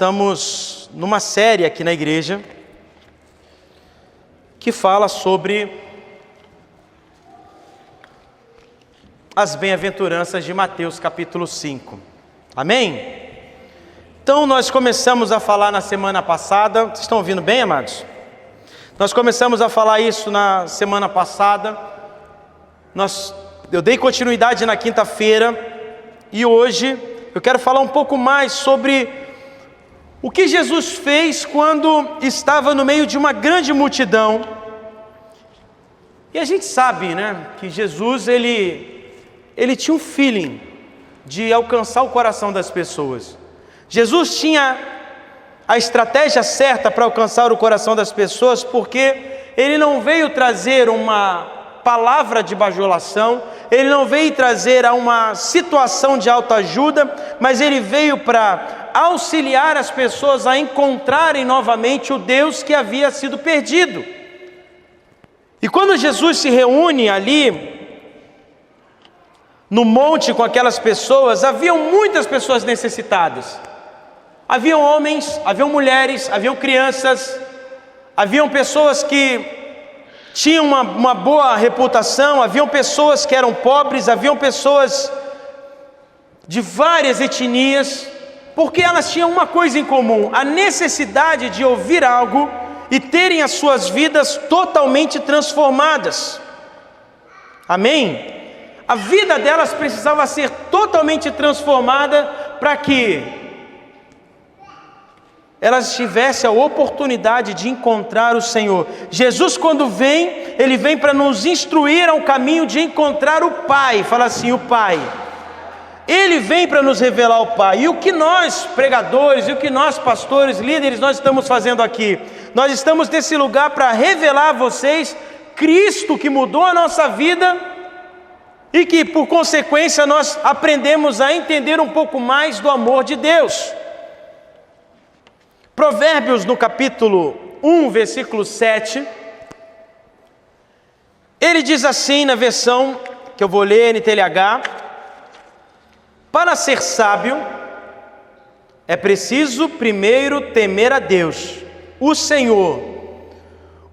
estamos numa série aqui na igreja que fala sobre as bem-aventuranças de Mateus capítulo 5. Amém? Então nós começamos a falar na semana passada. Vocês estão ouvindo bem, amados? Nós começamos a falar isso na semana passada. Eu dei continuidade na quinta-feira e hoje eu quero falar um pouco mais sobre o que Jesus fez quando estava no meio de uma grande multidão. E a gente sabe, que Jesus, ele tinha um feeling de alcançar o coração das pessoas. Jesus tinha a estratégia certa para alcançar o coração das pessoas, porque ele não veio trazer uma palavra de bajulação, ele não veio trazer uma situação de autoajuda, mas ele veio para auxiliar as pessoas a encontrarem novamente o Deus que havia sido perdido. E quando Jesus se reúne ali no monte com aquelas pessoas, haviam muitas pessoas necessitadas. Haviam homens, haviam mulheres, haviam crianças, haviam pessoas que tinham uma boa reputação, haviam pessoas que eram pobres, haviam pessoas de várias etnias, porque elas tinham uma coisa em comum: a necessidade de ouvir algo e terem as suas vidas totalmente transformadas. Amém? A vida delas precisava ser totalmente transformada para que elas tivessem a oportunidade de encontrar o Senhor. Jesus, quando vem, ele vem para nos instruir ao caminho de encontrar o Pai. Fala assim, o Pai. Ele vem para nos revelar o Pai. E o que nós, pregadores, e o que nós, pastores, líderes, nós estamos fazendo aqui? Nós estamos nesse lugar para revelar a vocês Cristo que mudou a nossa vida e que, por consequência, nós aprendemos a entender um pouco mais do amor de Deus. Provérbios, no capítulo 1, versículo 7, ele diz assim, na versão que eu vou ler, NTLH: para ser sábio, é preciso primeiro temer a Deus, o Senhor.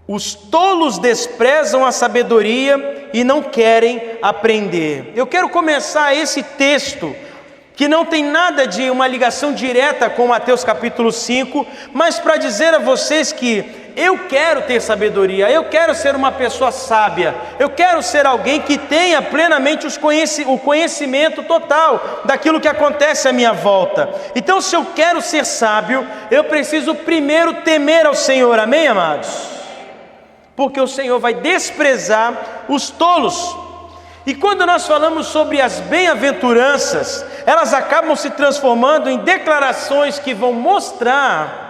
Os tolos desprezam a sabedoria e não querem aprender. Eu quero começar esse texto, que não tem nada de uma ligação direta com Mateus capítulo 5, mas para dizer a vocês que eu quero ter sabedoria, eu quero ser uma pessoa sábia, eu quero ser alguém que tenha plenamente o conhecimento total daquilo que acontece à minha volta. Então, se eu quero ser sábio, eu preciso primeiro temer ao Senhor, amém, amados? Porque o Senhor vai desprezar os tolos. E quando nós falamos sobre as bem-aventuranças, elas acabam se transformando em declarações que vão mostrar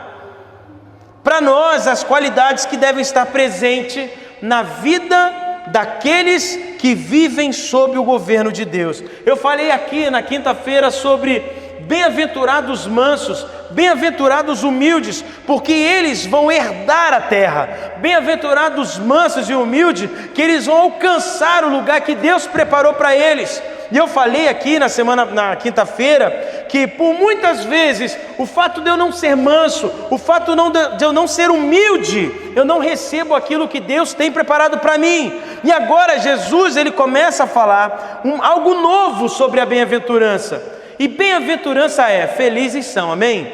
para nós as qualidades que devem estar presentes na vida daqueles que vivem sob o governo de Deus. Eu falei aqui na quinta-feira sobre bem-aventurados mansos, bem-aventurados humildes, porque eles vão herdar a terra. Bem-aventurados mansos e humildes, que eles vão alcançar o lugar que Deus preparou para eles. E eu falei aqui na quinta-feira, que por muitas vezes, o fato de eu não ser manso, o fato de eu não ser humilde, eu não recebo aquilo que Deus tem preparado para mim. E agora Jesus, ele começa a falar algo novo sobre a bem-aventurança. E bem-aventurança é, felizes são, amém?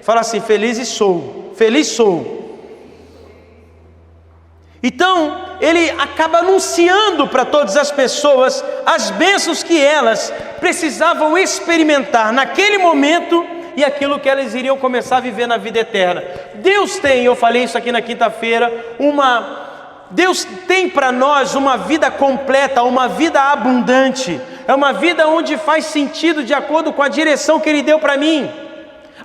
Fala assim, feliz sou. Então, ele acaba anunciando para todas as pessoas as bênçãos que elas precisavam experimentar naquele momento e aquilo que elas iriam começar a viver na vida eterna. Deus tem, eu falei isso aqui na quinta-feira, Deus tem para nós uma vida completa, uma vida abundante. É uma vida onde faz sentido de acordo com a direção que Ele deu para mim.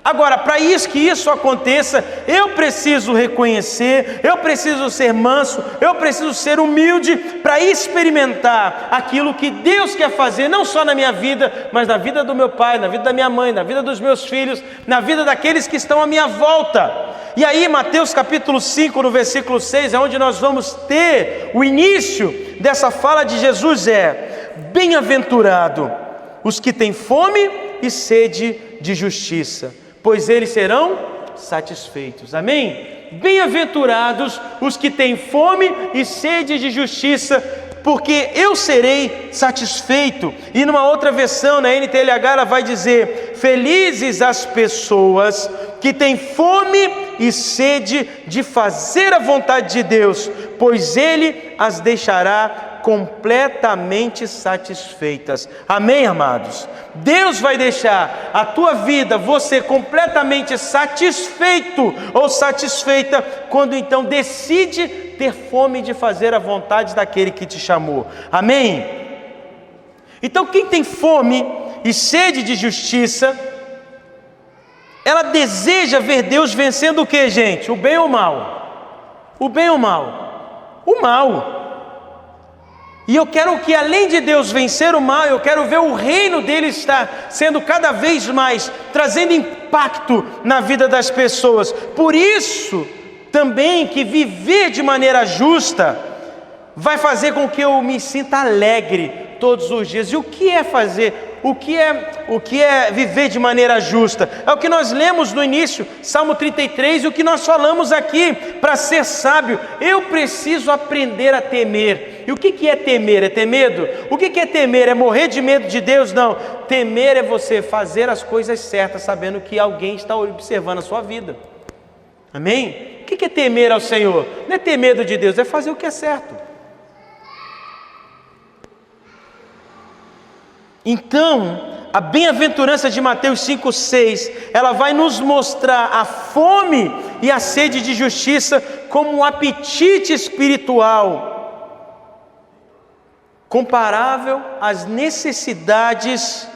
Agora, para que isso aconteça, eu preciso reconhecer, eu preciso ser manso, eu preciso ser humilde para experimentar aquilo que Deus quer fazer, não só na minha vida, mas na vida do meu pai, na vida da minha mãe, na vida dos meus filhos, na vida daqueles que estão à minha volta. E aí, Mateus capítulo 5, no versículo 6, é onde nós vamos ter o início dessa fala de Jesus, bem-aventurado os que têm fome e sede de justiça, pois eles serão satisfeitos. Amém? Bem-aventurados os que têm fome e sede de justiça, porque eu serei satisfeito. E numa outra versão, na NTLH, ela vai dizer: felizes as pessoas que têm fome e sede de fazer a vontade de Deus, pois Ele as deixará completamente satisfeitas. Amém, amados? Deus vai deixar a tua vida, você completamente satisfeito ou satisfeita, quando então decide ter fome de fazer a vontade daquele que te chamou. Amém? Então quem tem fome e sede de justiça, ela deseja ver Deus vencendo o que, gente? O bem ou o mal? O bem ou o mal? O mal. E eu quero que, além de Deus vencer o mal, eu quero ver o reino dele estar sendo cada vez mais, trazendo impacto na vida das pessoas. Por isso também que viver de maneira justa vai fazer com que eu me sinta alegre todos os dias. E o que é fazer? O que é viver de maneira justa? É o que nós lemos no início, Salmo 33, e o que nós falamos aqui. Para ser sábio, eu preciso aprender a temer. E o que é temer? É ter medo? O que é temer? É morrer de medo de Deus? Não. Temer é você fazer as coisas certas, sabendo que alguém está observando a sua vida. Amém? O que é temer ao Senhor? Não é ter medo de Deus, é fazer o que é certo. Então, a bem-aventurança de Mateus 5,6, ela vai nos mostrar a fome e a sede de justiça como um apetite espiritual, comparável às necessidades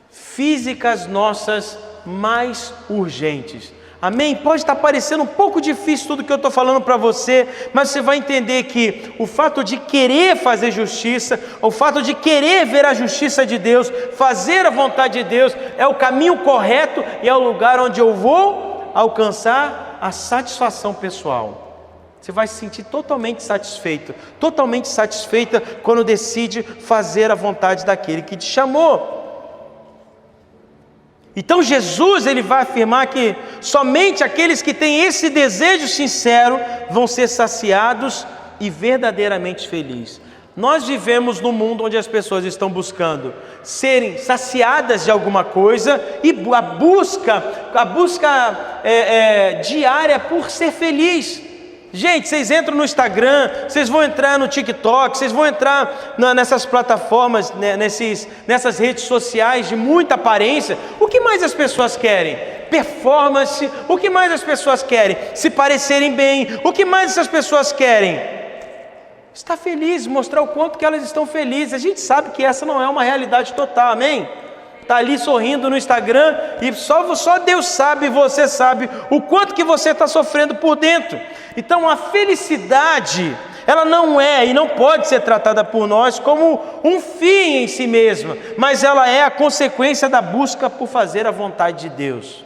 físicas nossas mais urgentes. Amém? Pode estar parecendo um pouco difícil tudo que eu estou falando para você, mas você vai entender que o fato de querer fazer justiça, o fato de querer ver a justiça de Deus, fazer a vontade de Deus, é o caminho correto e é o lugar onde eu vou alcançar a satisfação pessoal. Você vai se sentir totalmente satisfeito, totalmente satisfeita quando decide fazer a vontade daquele que te chamou. Então Jesus, ele vai afirmar que somente aqueles que têm esse desejo sincero vão ser saciados e verdadeiramente felizes. Nós vivemos num mundo onde as pessoas estão buscando serem saciadas de alguma coisa, e a busca diária por ser feliz. Gente, vocês entram no Instagram, vocês vão entrar no TikTok, vocês vão entrar nessas plataformas, nessas redes sociais de muita aparência. O que mais as pessoas querem? Performance. O que mais as pessoas querem? Se parecerem bem. O que mais essas pessoas querem? Estar feliz, mostrar o quanto que elas estão felizes. A gente sabe que essa não é uma realidade total, amém? Está ali sorrindo no Instagram e só Deus sabe, você sabe o quanto que você está sofrendo por dentro. Então a felicidade, ela não é e não pode ser tratada por nós como um fim em si mesma, mas ela é a consequência da busca por fazer a vontade de Deus.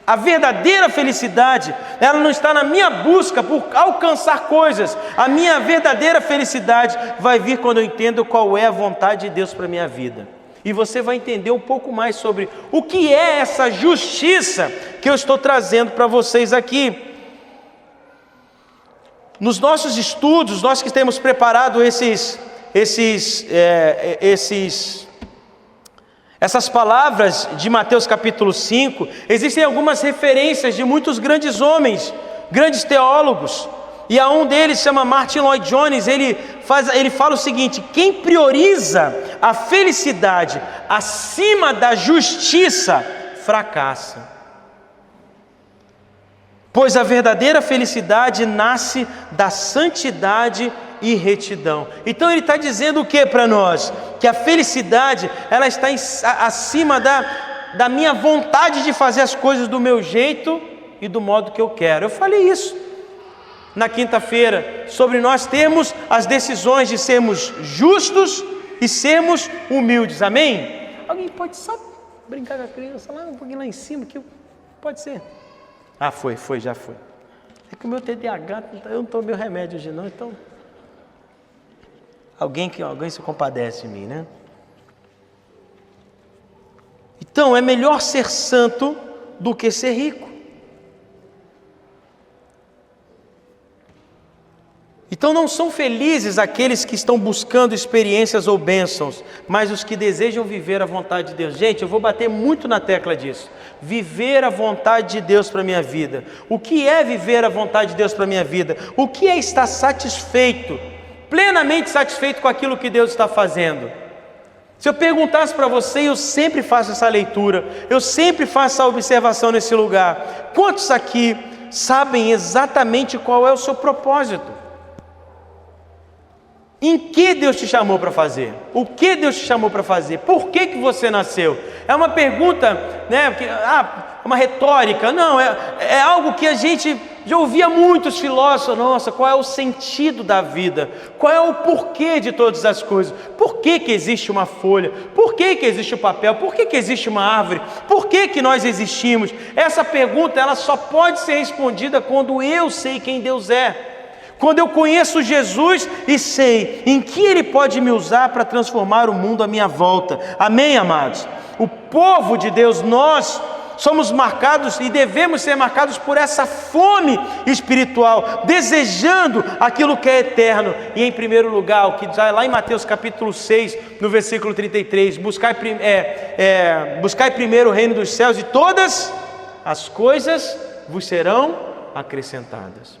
A verdadeira felicidade, ela não está na minha busca por alcançar coisas. A minha verdadeira felicidade vai vir quando eu entendo qual é a vontade de Deus para a minha vida. E você vai entender um pouco mais sobre o que é essa justiça que eu estou trazendo para vocês aqui. Nos nossos estudos, nós que temos preparado essas palavras de Mateus capítulo 5, existem algumas referências de muitos grandes homens, grandes teólogos. E a um deles chama Martin Lloyd Jones. Ele fala o seguinte: quem prioriza a felicidade acima da justiça fracassa, pois a verdadeira felicidade nasce da santidade e retidão. Então ele está dizendo o que para nós? Que a felicidade, ela está acima da minha vontade de fazer as coisas do meu jeito e do modo que eu quero. Eu falei isso na quinta-feira, sobre nós termos as decisões de sermos justos e sermos humildes, amém? Alguém pode só brincar com a criança lá, um pouquinho lá em cima, que pode ser? Ah, já foi. É que o meu TDAH, eu não tomei o remédio hoje não, então alguém se compadece de mim, né? Então é melhor ser santo do que ser rico. Então não são felizes aqueles que estão buscando experiências ou bênçãos, mas os que desejam viver a vontade de Deus. Gente, eu vou bater muito na tecla disso. Viver a vontade de Deus para a minha vida. O que é viver a vontade de Deus para a minha vida? O que é estar satisfeito, plenamente satisfeito com aquilo que Deus está fazendo? Se eu perguntasse para você, eu sempre faço essa leitura, eu sempre faço essa observação nesse lugar. Quantos aqui sabem exatamente qual é o seu propósito? Em que Deus te chamou para fazer? O que Deus te chamou para fazer? Por que você nasceu? É uma pergunta, né, uma retórica. Não, é algo que a gente já ouvia muitos filósofos. Nossa, qual é o sentido da vida? Qual é o porquê de todas as coisas? Por que existe uma folha? Por que existe o papel? Por que existe uma árvore? Por que nós existimos? Essa pergunta ela só pode ser respondida quando eu sei quem Deus é. Quando eu conheço Jesus e sei em que Ele pode me usar para transformar o mundo à minha volta. Amém, amados? O povo de Deus, nós somos marcados e devemos ser marcados por essa fome espiritual, desejando aquilo que é eterno. E em primeiro lugar, o que diz lá em Mateus capítulo 6, no versículo 33, buscai primeiro o reino dos céus e todas as coisas vos serão acrescentadas.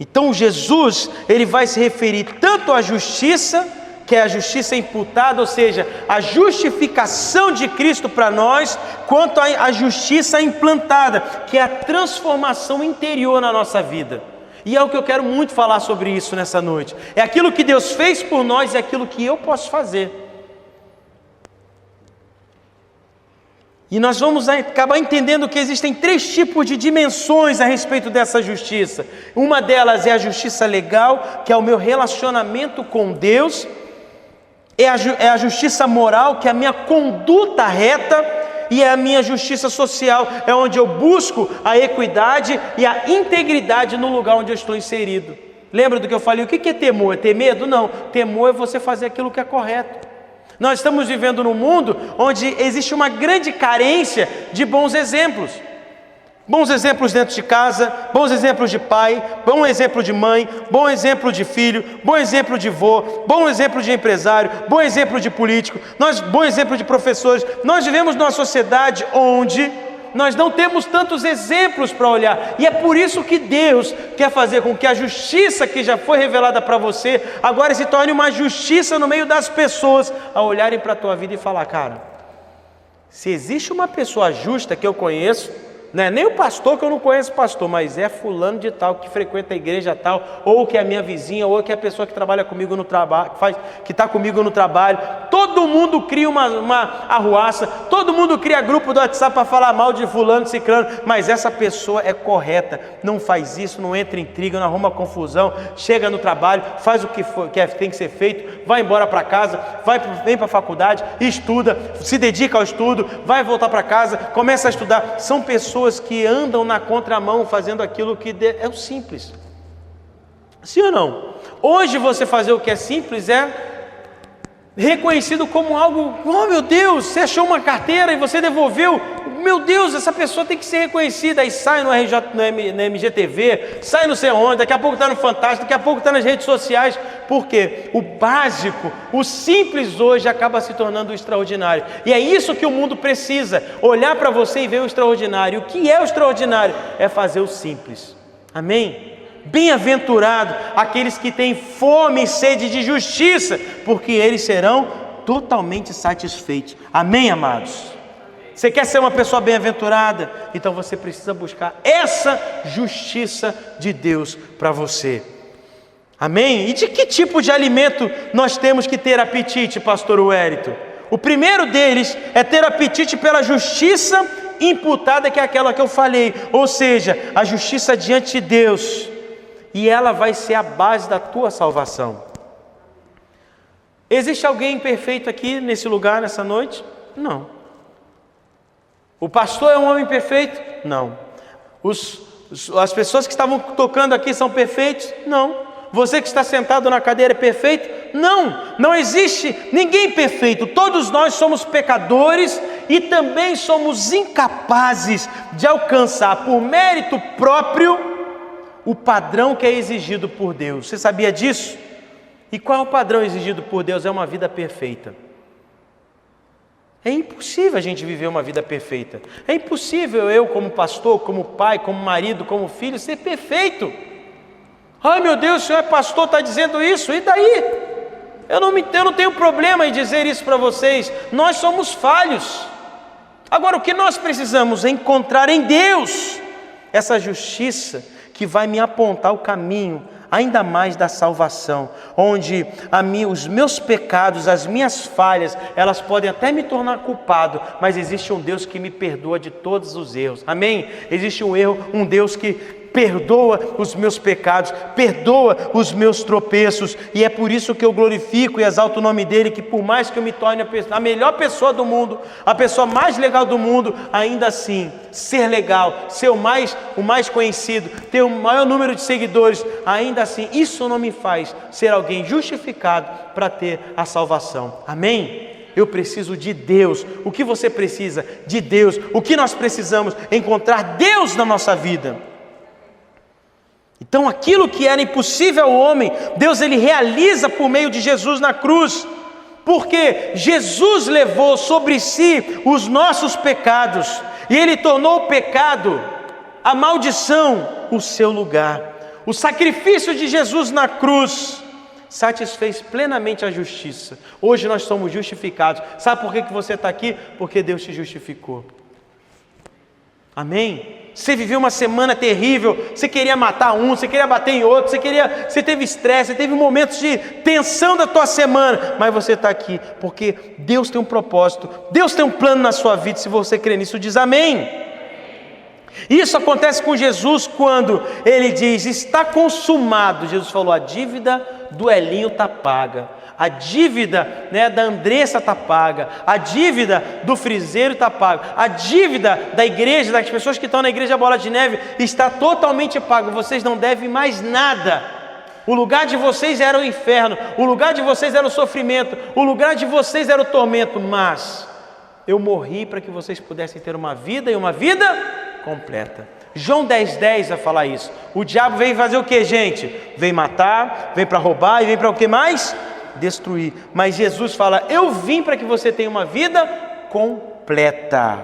Então Jesus, ele vai se referir tanto à justiça, que é a justiça imputada, ou seja, a justificação de Cristo para nós, quanto à justiça implantada, que é a transformação interior na nossa vida. E é o que eu quero muito falar sobre isso nessa noite. É aquilo que Deus fez por nós, é aquilo que eu posso fazer. E nós vamos acabar entendendo que existem 3 tipos de dimensões a respeito dessa justiça. Uma delas é a justiça legal, que é o meu relacionamento com Deus. É a justiça moral, que é a minha conduta reta. E é a minha justiça social, é onde eu busco a equidade e a integridade no lugar onde eu estou inserido. Lembra do que eu falei? O que é temor? É ter medo? Não. Temor é você fazer aquilo que é correto. Nós estamos vivendo num mundo onde existe uma grande carência de bons exemplos. Bons exemplos dentro de casa, bons exemplos de pai, bom exemplo de mãe, bom exemplo de filho, bom exemplo de avô, bom exemplo de empresário, bom exemplo de político, bom exemplo de professores. Nós vivemos numa sociedade onde nós não temos tantos exemplos para olhar, e é por isso que Deus quer fazer com que a justiça que já foi revelada para você, agora se torne uma justiça no meio das pessoas, a olharem para a tua vida e falar: cara, se existe uma pessoa justa que eu conheço, não é nem o pastor, que eu não conheço pastor, mas é fulano de tal, que frequenta a igreja tal, ou que é a minha vizinha, ou que é a pessoa que trabalha comigo no trabalho, que está comigo no trabalho. Todo mundo cria uma arruaça, todo mundo cria grupo do WhatsApp para falar mal de fulano, de ciclano, mas essa pessoa é correta, não faz isso, não entra em intriga, não arruma confusão, chega no trabalho, faz o que tem que ser feito, vai embora para casa, vem para a faculdade, estuda, se dedica ao estudo, vai voltar para casa, começa a estudar. São pessoas que andam na contramão, fazendo aquilo que é o simples. Sim ou não? Hoje você fazer o que é simples é reconhecido como algo: oh meu Deus, você achou uma carteira e você devolveu, meu Deus, essa pessoa tem que ser reconhecida. Aí sai no MGTV, sai não sei onde, daqui a pouco está no Fantástico, daqui a pouco está nas redes sociais. Por quê? O básico, o simples hoje acaba se tornando o extraordinário. E é isso que o mundo precisa: olhar para você e ver o extraordinário. O que é o extraordinário? É fazer o simples. Amém? Bem-aventurado aqueles que têm fome e sede de justiça, porque eles serão totalmente satisfeitos. Amém, amados? Você quer ser uma pessoa bem-aventurada? Então você precisa buscar essa justiça de Deus para você. Amém? E de que tipo de alimento nós temos que ter apetite, pastor Wellington? O primeiro deles é ter apetite pela justiça imputada, que é aquela que eu falei, ou seja, a justiça diante de Deus. E ela vai ser a base da tua salvação. Existe alguém perfeito aqui nesse lugar, nessa noite? Não. O pastor é um homem perfeito? Não. As pessoas que estavam tocando aqui são perfeitos? Não. Você que está sentado na cadeira é perfeito? Não, não existe ninguém perfeito. Todos nós somos pecadores e também somos incapazes de alcançar por mérito próprio o padrão que é exigido por Deus. Você sabia disso? E qual é o padrão exigido por Deus? É uma vida perfeita. É impossível a gente viver uma vida perfeita. É impossível eu, como pastor, como pai, como marido, como filho, ser perfeito. Ai meu Deus, o senhor é pastor, está dizendo isso, e daí? Eu não tenho problema em dizer isso para vocês. Nós somos falhos. Agora o que nós precisamos é encontrar em Deus essa justiça que vai me apontar o caminho ainda mais da salvação, onde os meus pecados, as minhas falhas, elas podem até me tornar culpado, mas existe um Deus que me perdoa de todos os erros, amém? Existe um Deus que perdoa os meus pecados, perdoa os meus tropeços, e é por isso que eu glorifico e exalto o nome dele, que por mais que eu me torne a melhor pessoa do mundo, a pessoa mais legal do mundo, ainda assim, ser legal, ser o mais conhecido, ter o maior número de seguidores, ainda assim, isso não me faz ser alguém justificado para ter a salvação, amém? Eu preciso de Deus. O que você precisa? De Deus. O que nós precisamos? Encontrar Deus na nossa vida. Então aquilo que era impossível ao homem, Deus ele realiza por meio de Jesus na cruz, porque Jesus levou sobre si os nossos pecados, e ele tornou o pecado, a maldição, o seu lugar. O sacrifício de Jesus na cruz satisfez plenamente a justiça. Hoje nós somos justificados. Sabe por que você está aqui? Porque Deus te justificou. Amém? Você viveu uma semana terrível, você queria matar um, você queria bater em outro, você teve estresse, você teve momentos de tensão da tua semana, mas você está aqui, porque Deus tem um propósito, Deus tem um plano na sua vida. Se você crê nisso, diz amém. Isso acontece com Jesus quando ele diz, está consumado. Jesus falou, a dívida do Elinho está paga. A dívida da Andressa está paga, a dívida do friseiro está paga, a dívida da igreja, das pessoas que estão na igreja Bola de Neve, está totalmente paga. Vocês não devem mais nada. O lugar de vocês era o inferno, o lugar de vocês era o sofrimento, o lugar de vocês era o tormento, mas eu morri para que vocês pudessem ter uma vida, e uma vida completa. João 10:10 vai falar isso. O diabo veio fazer o que, gente? Veio matar, veio para roubar e veio para o que mais? Destruir. Mas Jesus fala, eu vim para que você tenha uma vida completa.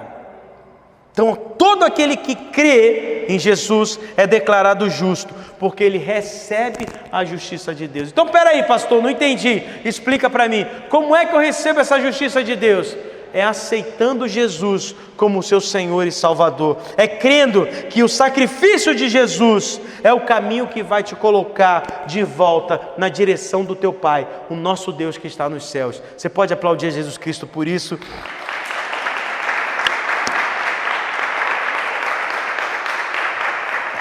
Então todo aquele que crê em Jesus é declarado justo, porque ele recebe a justiça de Deus. Então peraí pastor, não entendi, explica para mim, como é que eu recebo essa justiça de Deus? É aceitando Jesus como seu Senhor e Salvador, é crendo que o sacrifício de Jesus é o caminho que vai te colocar de volta na direção do teu Pai, o nosso Deus que está nos céus. Você pode aplaudir a Jesus Cristo por isso?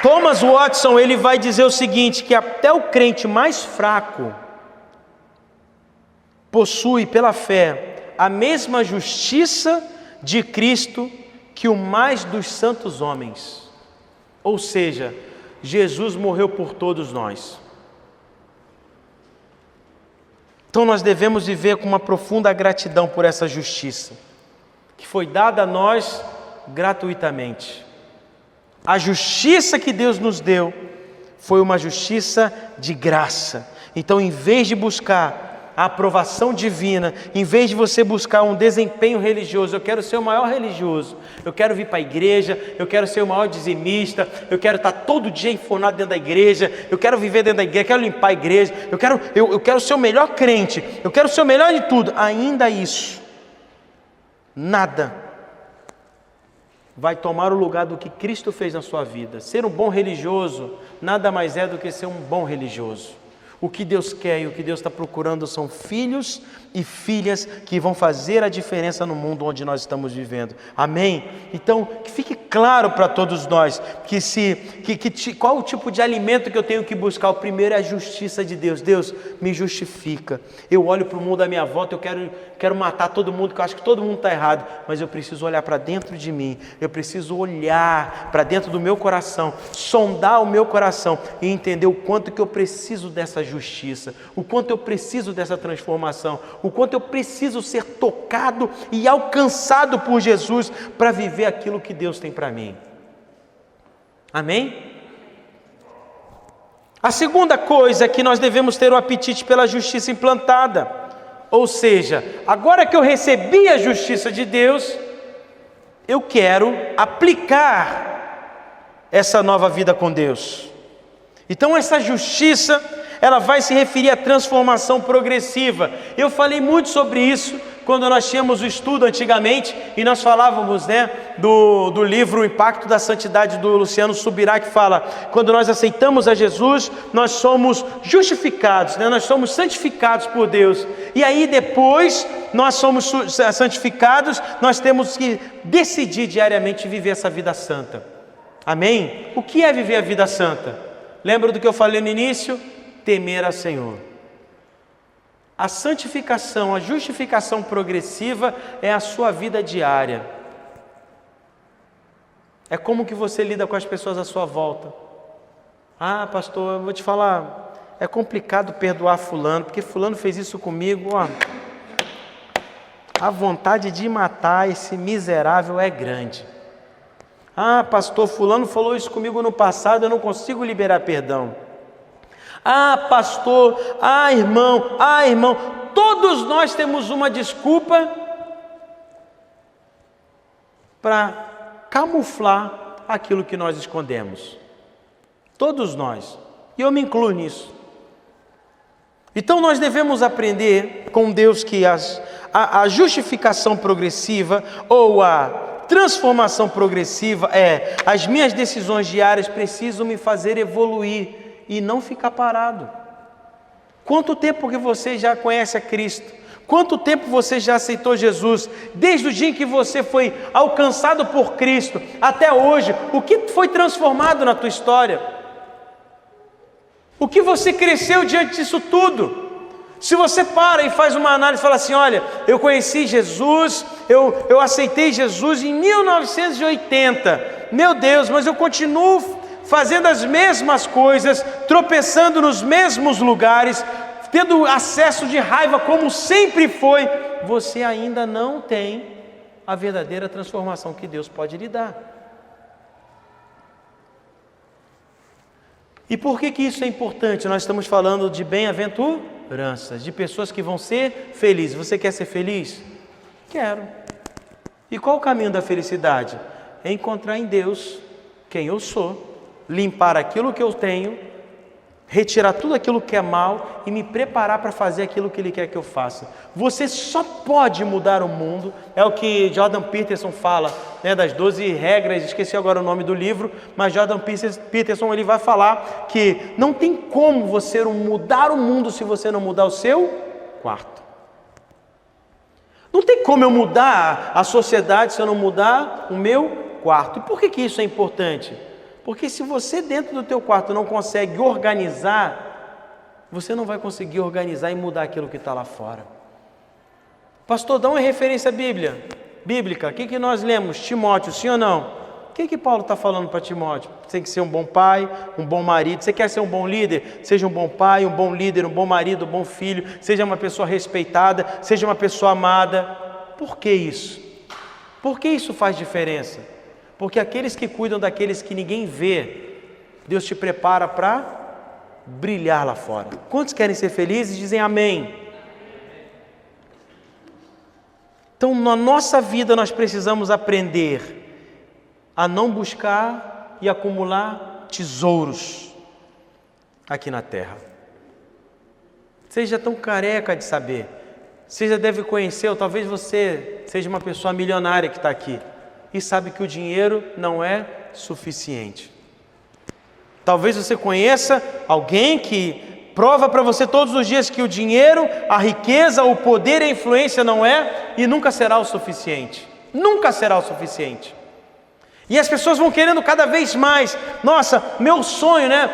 Thomas Watson, ele vai dizer o seguinte, que até o crente mais fraco possui pela fé a mesma justiça de Cristo que o mais dos santos homens. Ou seja, Jesus morreu por todos nós. Então nós devemos viver com uma profunda gratidão por essa justiça, que foi dada a nós gratuitamente. A justiça que Deus nos deu foi uma justiça de graça. Então, em vez de buscar a aprovação divina, em vez de você buscar um desempenho religioso, eu quero ser o maior religioso, eu quero vir para a igreja, eu quero ser o maior dizimista, eu quero estar todo dia enfornado dentro da igreja, eu quero viver dentro da igreja, eu quero limpar a igreja, eu quero ser o melhor crente, eu quero ser o melhor de tudo. Ainda isso, nada vai tomar o lugar do que Cristo fez na sua vida. Ser um bom religioso nada mais é do que ser um bom religioso. O que Deus quer e o que Deus está procurando são filhos e filhas que vão fazer a diferença no mundo onde nós estamos vivendo. Amém? Então, que fique claro para todos nós qual o tipo de alimento que eu tenho que buscar. O primeiro é a justiça de Deus. Deus, me justifica. Eu olho para o mundo à minha volta, eu quero matar todo mundo, porque eu acho que todo mundo está errado, mas eu preciso olhar para dentro de mim, eu preciso olhar para dentro do meu coração, sondar o meu coração e entender o quanto que eu preciso dessa justiça, o quanto eu preciso dessa transformação, o quanto eu preciso ser tocado e alcançado por Jesus para viver aquilo que Deus tem para mim. Amém? A segunda coisa é que nós devemos ter o apetite pela justiça implantada. Ou seja, agora que eu recebi a justiça de Deus, eu quero aplicar essa nova vida com Deus. Então essa justiça, ela vai se referir à transformação progressiva. Eu falei muito sobre isso quando nós tínhamos o estudo antigamente, e nós falávamos, do livro O Impacto da Santidade, do Luciano Subirá, que fala, quando nós aceitamos a Jesus, nós somos justificados, nós somos santificados por Deus, e aí depois nós somos santificados, nós temos que decidir diariamente viver essa vida santa. Amém? O que é viver a vida santa? Lembra do que eu falei no início? Temer a Senhor. A santificação, a justificação progressiva é a sua vida diária. É como que você lida com as pessoas à sua volta. Ah, pastor, eu vou te falar, é complicado perdoar fulano, porque fulano fez isso comigo, a vontade de matar esse miserável é grande. Ah, pastor, fulano falou isso comigo no passado, eu não consigo liberar perdão. Ah, pastor, irmão, todos nós temos uma desculpa para camuflar aquilo que nós escondemos. Todos nós, e eu me incluo nisso. Então nós devemos aprender com Deus que a justificação progressiva ou a transformação progressiva as minhas decisões diárias precisam me fazer evoluir e não ficar parado. Quanto tempo que você já conhece a Cristo? Quanto tempo você já aceitou Jesus? Desde o dia em que você foi alcançado por Cristo até hoje, o que foi transformado na tua história? O que você cresceu diante disso tudo? Se você para e faz uma análise e fala assim, olha, eu conheci Jesus, eu aceitei Jesus em 1980, meu Deus, mas eu continuo fazendo as mesmas coisas, tropeçando nos mesmos lugares, tendo acesso de raiva como sempre foi, você ainda não tem a verdadeira transformação que Deus pode lhe dar. E por que isso é importante? Nós estamos falando de bem-aventuranças, de pessoas que vão ser felizes. Você quer ser feliz? Quero. E qual o caminho da felicidade? É encontrar em Deus quem eu sou, limpar aquilo que eu tenho, retirar tudo aquilo que é mal e me preparar para fazer aquilo que Ele quer que eu faça. Você só pode mudar o mundo, é o que Jordan Peterson fala, das 12 regras, esqueci agora o nome do livro, mas Jordan Peterson ele vai falar que não tem como você mudar o mundo se você não mudar o seu quarto. Não tem como eu mudar a sociedade se eu não mudar o meu quarto. E por que isso é importante? Porque se você dentro do teu quarto não consegue organizar, você não vai conseguir organizar e mudar aquilo que está lá fora. Pastor, dá uma referência bíblica. O que nós lemos? Timóteo, sim ou não? O que Paulo está falando para Timóteo? Você tem que ser um bom pai, um bom marido. Você quer ser um bom líder? Seja um bom pai, um bom líder, um bom marido, um bom filho. Seja uma pessoa respeitada, seja uma pessoa amada. Por que isso? Por que isso faz diferença? Porque aqueles que cuidam daqueles que ninguém vê, Deus te prepara para brilhar lá fora. Quantos querem ser felizes? Dizem amém. Então, na nossa vida, nós precisamos aprender a não buscar e acumular tesouros aqui na terra. Você já tão careca de saber. Você já deve conhecer, ou talvez você seja uma pessoa milionária que está aqui e sabe que o dinheiro não é suficiente. Talvez você conheça alguém que prova para você todos os dias que o dinheiro, a riqueza, o poder e a influência não é e nunca será o suficiente. Nunca será o suficiente. E as pessoas vão querendo cada vez mais. Nossa, meu sonho, né?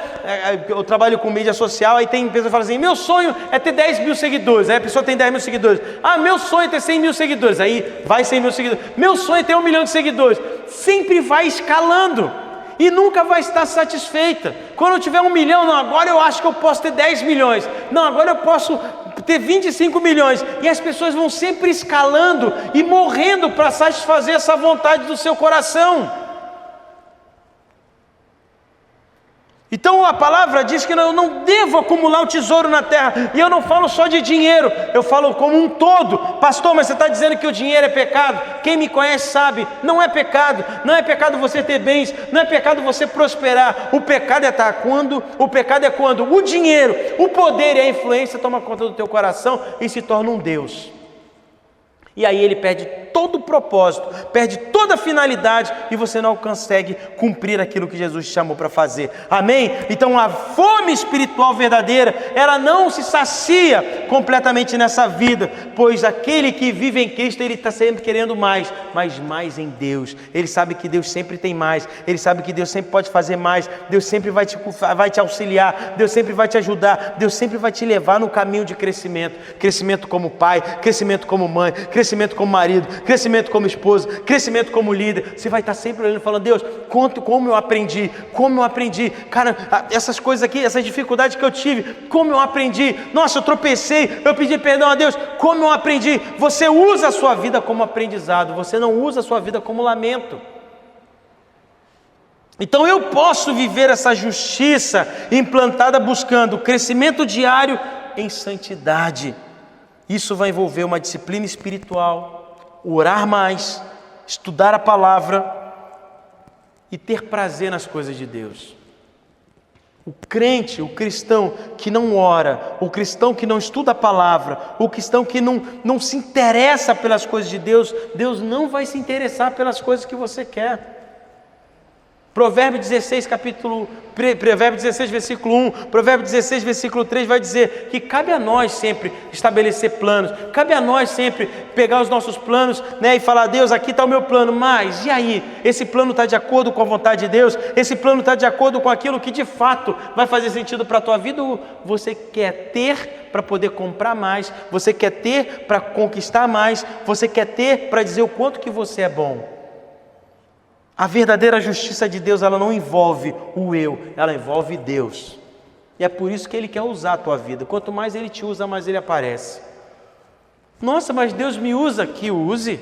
Eu trabalho com mídia social, aí tem pessoas que falam assim, meu sonho é ter 10 mil seguidores. Aí a pessoa tem 10 mil seguidores. Ah, meu sonho é ter 100 mil seguidores. Aí vai 100 mil seguidores. Meu sonho é ter 1 milhão de seguidores. Sempre vai escalando e nunca vai estar satisfeita. Quando eu tiver 1 milhão, não, agora eu acho que eu posso ter 10 milhões. Não, agora eu posso ter 25 milhões. E as pessoas vão sempre escalando e morrendo para satisfazer essa vontade do seu coração. Então a palavra diz que eu não devo acumular o tesouro na terra. E eu não falo só de dinheiro, eu falo como um todo. Pastor, mas você está dizendo que o dinheiro é pecado? Quem me conhece sabe, não é pecado. Não é pecado você ter bens, não é pecado você prosperar. O pecado é quando o dinheiro, o poder e a influência tomam conta do teu coração e se torna um Deus. E aí ele perde todo o propósito, perde toda a finalidade e você não consegue cumprir aquilo que Jesus te chamou para fazer. Amém? Então a fome espiritual verdadeira, ela não se sacia completamente nessa vida, pois aquele que vive em Cristo, ele está sempre querendo mais, mas mais em Deus. Ele sabe que Deus sempre tem mais, ele sabe que Deus sempre pode fazer mais, Deus sempre vai te auxiliar, Deus sempre vai te ajudar, Deus sempre vai te levar no caminho de crescimento. Crescimento como pai, crescimento como mãe, crescimento como marido, crescimento como esposa, crescimento como líder. Você vai estar sempre olhando e falando, Deus, como eu aprendi, cara, essas coisas aqui, essas dificuldades que eu tive, como eu aprendi, nossa, eu tropecei, eu pedi perdão a Deus, como eu aprendi. Você usa a sua vida como aprendizado, você não usa a sua vida como lamento. Então eu posso viver essa justiça implantada buscando crescimento diário em santidade. Isso vai envolver uma disciplina espiritual, orar mais, estudar a palavra e ter prazer nas coisas de Deus. O crente, o cristão que não ora, o cristão que não estuda a palavra, o cristão que não se interessa pelas coisas de Deus, Deus não vai se interessar pelas coisas que você quer. Provérbio 16, versículo 1, Provérbio 16, versículo 3 vai dizer que cabe a nós sempre estabelecer planos, cabe a nós sempre pegar os nossos planos, né, e falar, Deus, aqui está o meu plano, mas e aí? Esse plano está de acordo com a vontade de Deus? Esse plano está de acordo com aquilo que de fato vai fazer sentido para a tua vida? Ou você quer ter para poder comprar mais, você quer ter para conquistar mais, você quer ter para dizer o quanto que você é bom? A verdadeira justiça de Deus, ela não envolve o eu, ela envolve Deus. E é por isso que Ele quer usar a tua vida. Quanto mais Ele te usa, mais Ele aparece. Nossa, mas Deus me usa, que use.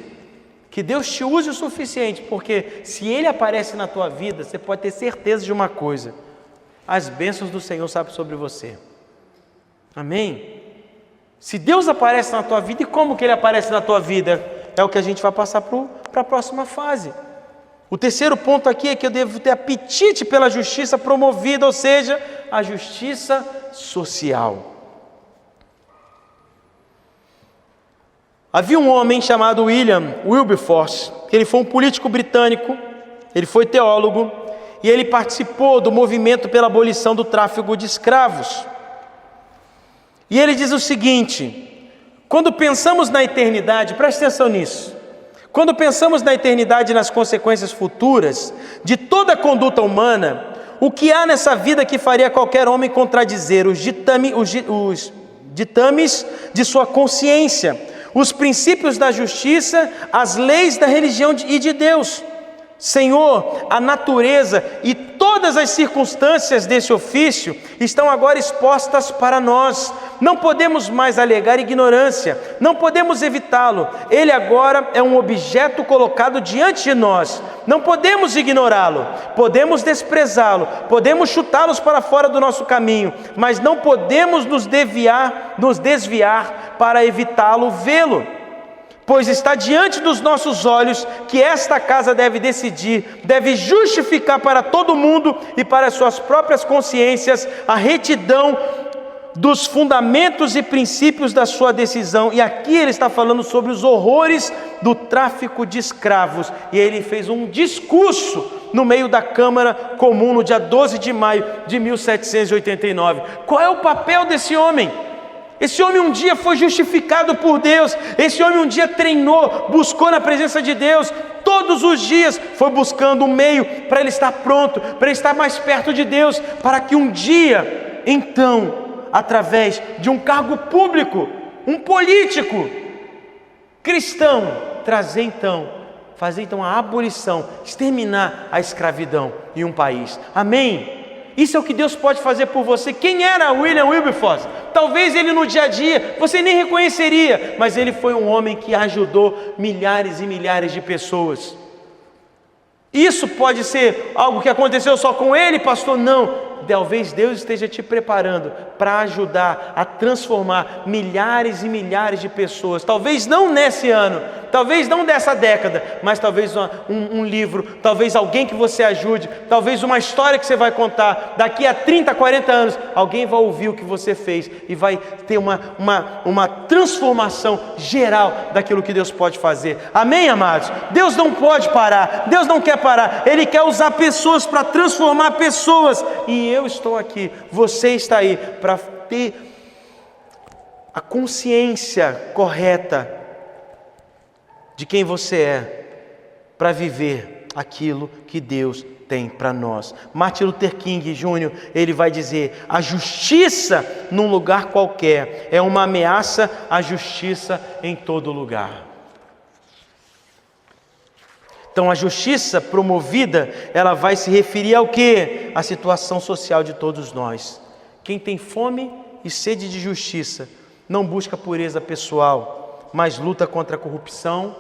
Que Deus te use o suficiente, porque se Ele aparece na tua vida, você pode ter certeza de uma coisa: as bênçãos do Senhor sabem sobre você. Amém? Se Deus aparece na tua vida, e como que Ele aparece na tua vida? É o que a gente vai passar para a próxima fase. O terceiro ponto aqui é que eu devo ter apetite pela justiça promovida, ou seja, a justiça social. Havia um homem chamado William Wilberforce, que ele foi um político britânico, ele foi teólogo, e ele participou do movimento pela abolição do tráfico de escravos. E ele diz o seguinte: quando pensamos na eternidade, preste atenção nisso, quando pensamos na eternidade e nas consequências futuras de toda a conduta humana, o que há nessa vida que faria qualquer homem contradizer os ditames de sua consciência, os princípios da justiça, as leis da religião e de Deus? Senhor, a natureza e todas as circunstâncias desse ofício estão agora expostas para nós. Não podemos mais alegar ignorância, não podemos evitá-lo. Ele agora é um objeto colocado diante de nós. Não podemos ignorá-lo, podemos desprezá-lo, podemos chutá-los para fora do nosso caminho, mas não podemos nos desviar para evitá-lo vê-lo. Pois está diante dos nossos olhos que esta casa deve decidir, deve justificar para todo mundo e para suas próprias consciências a retidão dos fundamentos e princípios da sua decisão. E aqui ele está falando sobre os horrores do tráfico de escravos. E ele fez um discurso no meio da Câmara Comum no dia 12 de maio de 1789. Qual é o papel desse homem? Esse homem um dia foi justificado por Deus. Esse homem um dia treinou, buscou na presença de Deus. Todos os dias foi buscando um meio para ele estar pronto, para ele estar mais perto de Deus, para que um dia, então, através de um cargo público, um político cristão, fazer então a abolição, exterminar a escravidão em um país. Amém? Isso é o que Deus pode fazer por você. Quem era William Wilberforce? Talvez ele no dia a dia você nem reconheceria, mas ele foi um homem que ajudou milhares e milhares de pessoas. Isso pode ser algo que aconteceu só com ele, pastor? Não. Talvez Deus esteja te preparando para ajudar a transformar milhares e milhares de pessoas. Talvez não nesse ano, talvez não dessa década, mas talvez um livro, talvez alguém que você ajude, talvez uma história que você vai contar. Daqui a 30, 40 anos, alguém vai ouvir o que você fez e vai ter uma transformação geral daquilo que Deus pode fazer. Amém, amados? Deus não pode parar, Deus não quer parar. Ele quer usar pessoas para transformar pessoas. E eu estou aqui, você está aí para ter a consciência correta de quem você é, para viver aquilo que Deus tem para nós. Martin Luther King Jr., ele vai dizer: a justiça num lugar qualquer é uma ameaça à justiça em todo lugar. Então a justiça promovida, ela vai se referir ao quê? A situação social de todos nós. Quem tem fome e sede de justiça não busca pureza pessoal, mas luta contra a corrupção,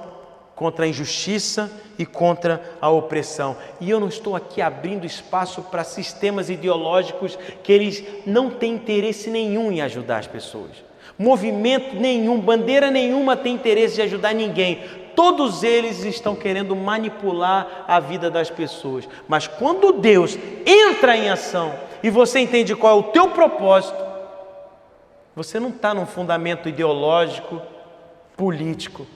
contra a injustiça e contra a opressão. E eu não estou aqui abrindo espaço para sistemas ideológicos que eles não têm interesse nenhum em ajudar as pessoas. Movimento nenhum, bandeira nenhuma tem interesse de ajudar ninguém. Todos eles estão querendo manipular a vida das pessoas. Mas quando Deus entra em ação e você entende qual é o teu propósito, você não está num fundamento ideológico, político.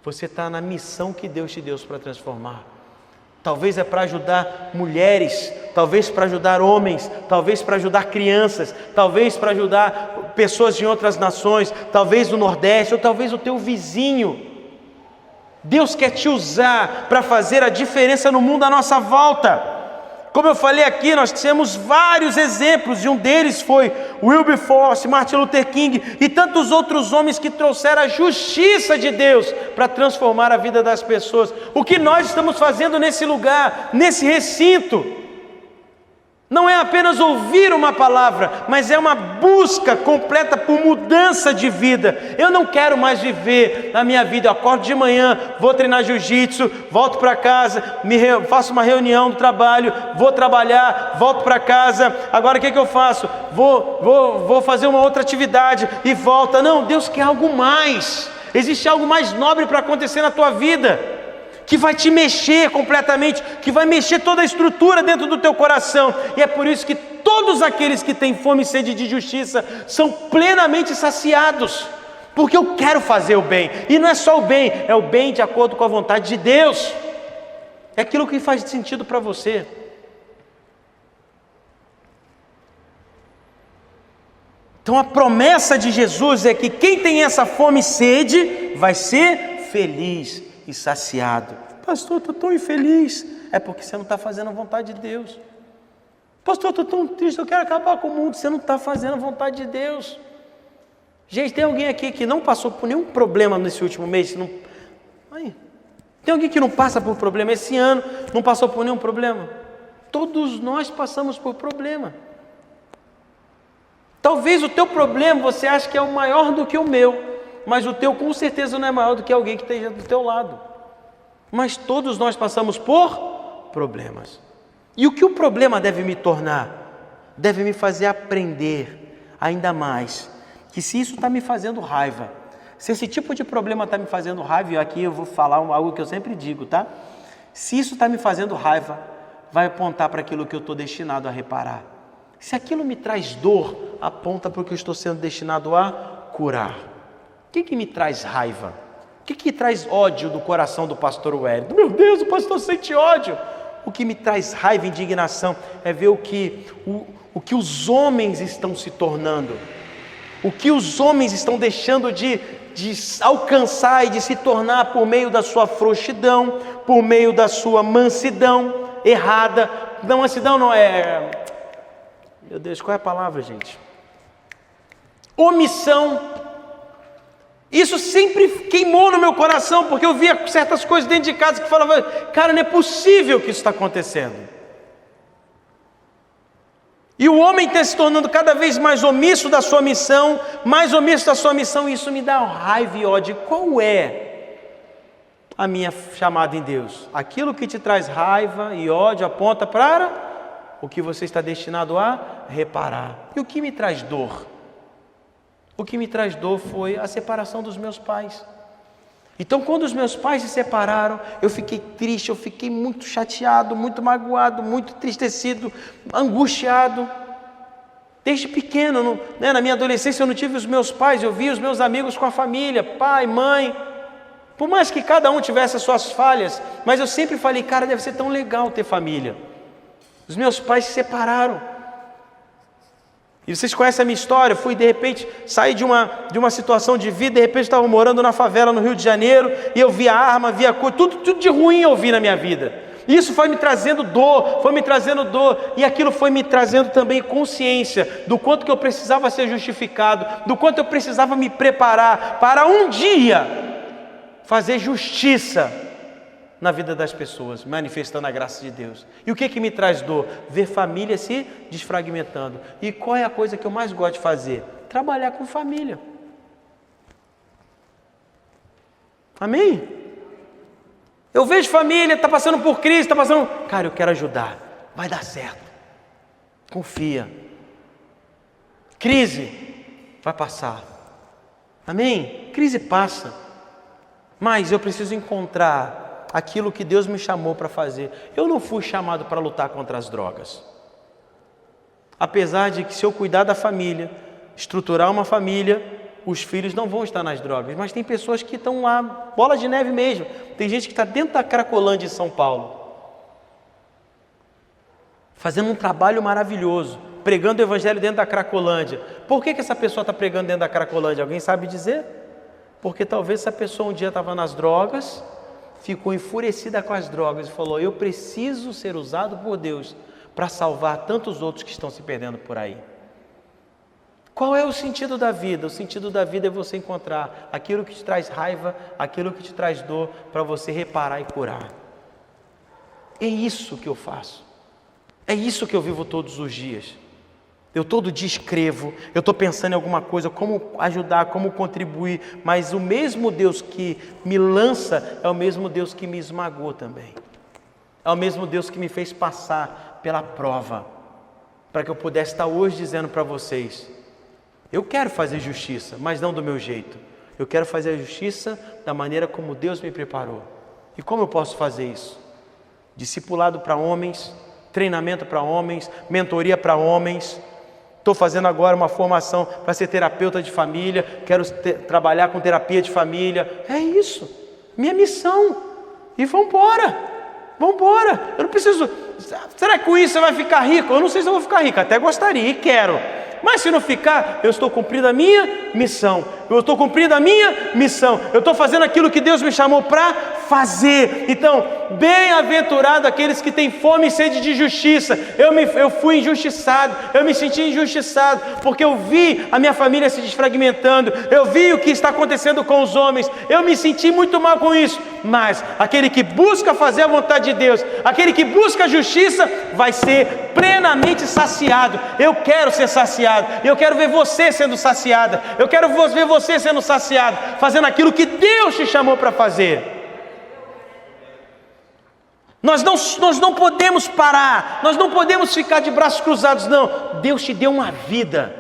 Você está na missão que Deus te deu para transformar. Talvez é para ajudar mulheres, talvez para ajudar homens, talvez para ajudar crianças, talvez para ajudar pessoas de outras nações, talvez do Nordeste, ou talvez o teu vizinho. Deus quer te usar para fazer a diferença no mundo à nossa volta. Como eu falei aqui, nós temos vários exemplos, e um deles foi Wilberforce, Martin Luther King e tantos outros homens que trouxeram a justiça de Deus para transformar a vida das pessoas. O que nós estamos fazendo nesse lugar, nesse recinto, não é apenas ouvir uma palavra, mas é uma busca completa por mudança de vida. Eu não quero mais viver a minha vida. Eu acordo de manhã, vou treinar jiu-jitsu, volto para casa, faço uma reunião do trabalho, vou trabalhar, volto para casa. Agora o que eu faço? Vou fazer uma outra atividade e volta. Não, Deus quer algo mais. Existe algo mais nobre para acontecer na tua vida, que vai te mexer completamente, que vai mexer toda a estrutura dentro do teu coração. E é por isso que todos aqueles que têm fome e sede de justiça são plenamente saciados, porque eu quero fazer o bem, e não é só o bem, é o bem de acordo com a vontade de Deus, é aquilo que faz sentido para você. Então a promessa de Jesus é que quem tem essa fome e sede vai ser feliz e saciado. Pastor, estou tão infeliz. É porque você não está fazendo a vontade de Deus. Pastor, estou tão triste, eu quero acabar com o mundo. Você não está fazendo a vontade de Deus. Gente, tem alguém aqui que não passou por nenhum problema nesse último mês? Tem alguém que não passa por problema esse ano, não passou por nenhum problema? Todos nós passamos por problema. Talvez o teu problema você ache que é o maior do que o meu, mas o teu com certeza não é maior do que alguém que esteja do teu lado. Mas todos nós passamos por problemas. E o que o problema deve me tornar? Deve me fazer aprender ainda mais que se isso está me fazendo raiva, se esse tipo de problema está me fazendo raiva, e aqui eu vou falar algo que eu sempre digo, tá? Se isso está me fazendo raiva, vai apontar para aquilo que eu estou destinado a reparar. Se aquilo me traz dor, aponta para o que eu estou sendo destinado a curar. O que me traz raiva? O que traz ódio do coração do pastor Wellington? Meu Deus, o pastor sente ódio. O que me traz raiva e indignação é ver o que os homens estão se tornando. O que os homens estão deixando de alcançar e de se tornar por meio da sua frouxidão, por meio da sua mansidão errada. Não, mansidão não é... Meu Deus, qual é a palavra, gente? Omissão. Isso sempre queimou no meu coração, porque eu via certas coisas dentro de casa que falavam, cara, não é possível que isso está acontecendo. E o homem está se tornando cada vez mais omisso da sua missão, e isso me dá raiva e ódio. Qual é a minha chamada em Deus? Aquilo que te traz raiva e ódio aponta para o que você está destinado a reparar. E o que me traz dor? O que me traz dor foi a separação dos meus pais. Então, quando os meus pais se separaram, eu fiquei triste, eu fiquei muito chateado, muito magoado, muito entristecido, angustiado. Desde pequeno, na minha adolescência, eu não tive os meus pais, eu via os meus amigos com a família, pai, mãe. Por mais que cada um tivesse as suas falhas, mas eu sempre falei, cara, deve ser tão legal ter família. Os meus pais se separaram. E vocês conhecem a minha história, fui de repente sair de uma situação de vida, de repente estava morando na favela no Rio de Janeiro, e eu via arma, via coisa, tudo de ruim eu vi na minha vida. E isso foi me trazendo dor, e aquilo foi me trazendo também consciência do quanto que eu precisava ser justificado, do quanto eu precisava me preparar para um dia fazer justiça na vida das pessoas, manifestando a graça de Deus. E o que me traz dor? Ver família se desfragmentando. E qual é a coisa que eu mais gosto de fazer? Trabalhar com família. Amém? Eu vejo família, está passando por crise, cara, eu quero ajudar, vai dar certo. Confia. Crise vai passar. Amém? Crise passa. Mas eu preciso encontrar aquilo que Deus me chamou para fazer. Eu não fui chamado para lutar contra as drogas. Apesar de que se eu cuidar da família, estruturar uma família, os filhos não vão estar nas drogas. Mas tem pessoas que estão lá, bola de neve mesmo. Tem gente que está dentro da Cracolândia em São Paulo, fazendo um trabalho maravilhoso, pregando o evangelho dentro da Cracolândia. Por que essa pessoa está pregando dentro da Cracolândia? Alguém sabe dizer? Porque talvez essa pessoa um dia estava nas drogas, ficou enfurecida com as drogas e falou, eu preciso ser usado por Deus para salvar tantos outros que estão se perdendo por aí. Qual é o sentido da vida? O sentido da vida é você encontrar aquilo que te traz raiva, aquilo que te traz dor, para você reparar e curar. É isso que eu faço. É isso que eu vivo todos os dias. Eu todo dia escrevo, eu estou pensando em alguma coisa, como ajudar, como contribuir, mas o mesmo Deus que me lança é o mesmo Deus que me esmagou também. É o mesmo Deus que me fez passar pela prova, para que eu pudesse estar hoje dizendo para vocês, eu quero fazer justiça, mas não do meu jeito. Eu quero fazer a justiça da maneira como Deus me preparou. E como eu posso fazer isso? Discipulado para homens, treinamento para homens, mentoria para homens. Estou fazendo agora uma formação para ser terapeuta de família, quero trabalhar com terapia de família. É isso, minha missão. E vamos embora. Eu não preciso... Será que com isso você vai ficar rico? Eu não sei se eu vou ficar rico, até gostaria e quero. Mas se não ficar, eu estou cumprindo a minha missão. Eu estou fazendo aquilo que Deus me chamou para fazer. Então, bem-aventurado aqueles que têm fome e sede de justiça. Eu fui injustiçado, eu me senti injustiçado, porque eu vi a minha família se desfragmentando, eu vi o que está acontecendo com os homens, eu me senti muito mal com isso. Mas aquele que busca fazer a vontade de Deus, aquele que busca a justiça, vai ser plenamente saciado. Eu quero ser saciado. Eu quero ver você sendo saciada. Eu quero ver você sendo saciado, fazendo aquilo que Deus te chamou para fazer. Nós não podemos parar. Nós não podemos ficar de braços cruzados, não. Deus te deu uma vida.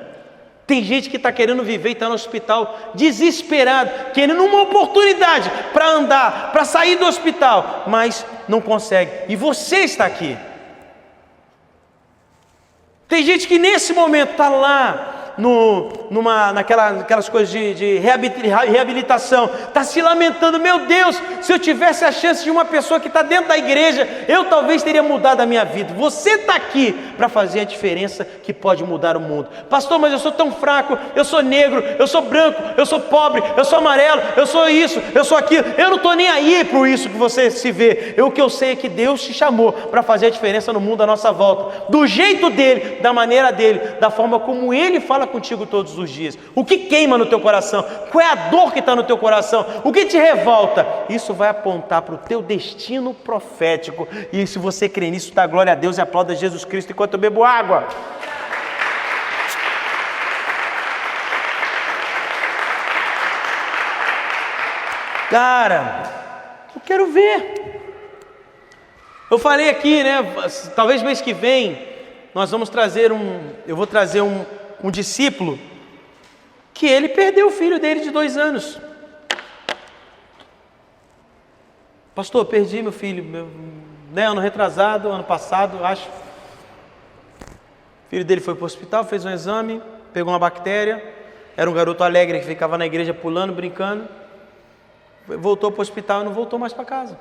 Tem gente que está querendo viver e está no hospital desesperado, querendo uma oportunidade para andar, para sair do hospital, mas não consegue. E você está aqui. Tem gente que nesse momento está lá, naquelas coisas de reabilitação, está se lamentando: meu Deus, se eu tivesse a chance de uma pessoa que está dentro da igreja, eu talvez teria mudado a minha vida. Você está aqui para fazer a diferença que pode mudar o mundo. Pastor, mas eu sou tão fraco, eu sou negro, eu sou branco, eu sou pobre, eu sou amarelo, eu sou isso, eu sou aquilo. Eu não estou nem aí por isso que você se vê. O que eu sei é que Deus te chamou para fazer a diferença no mundo à nossa volta, do jeito dele, da maneira dele, da forma como ele fala contigo todos os dias. O que queima no teu coração? Qual é a dor que está no teu coração? O que te revolta? Isso vai apontar para o teu destino profético. E se você crê nisso, dá glória a Deus e aplauda Jesus Cristo enquanto eu bebo água. Cara, eu quero ver. Eu falei aqui, né? Talvez mês que vem nós vamos trazer eu vou trazer um discípulo que ele perdeu o filho dele de 2 anos. Pastor, perdi meu filho, ano retrasado, ano passado, acho. O filho dele foi para o hospital, fez um exame, pegou uma bactéria. Era um garoto alegre que ficava na igreja pulando, brincando. Voltou para o hospital e não voltou mais para casa.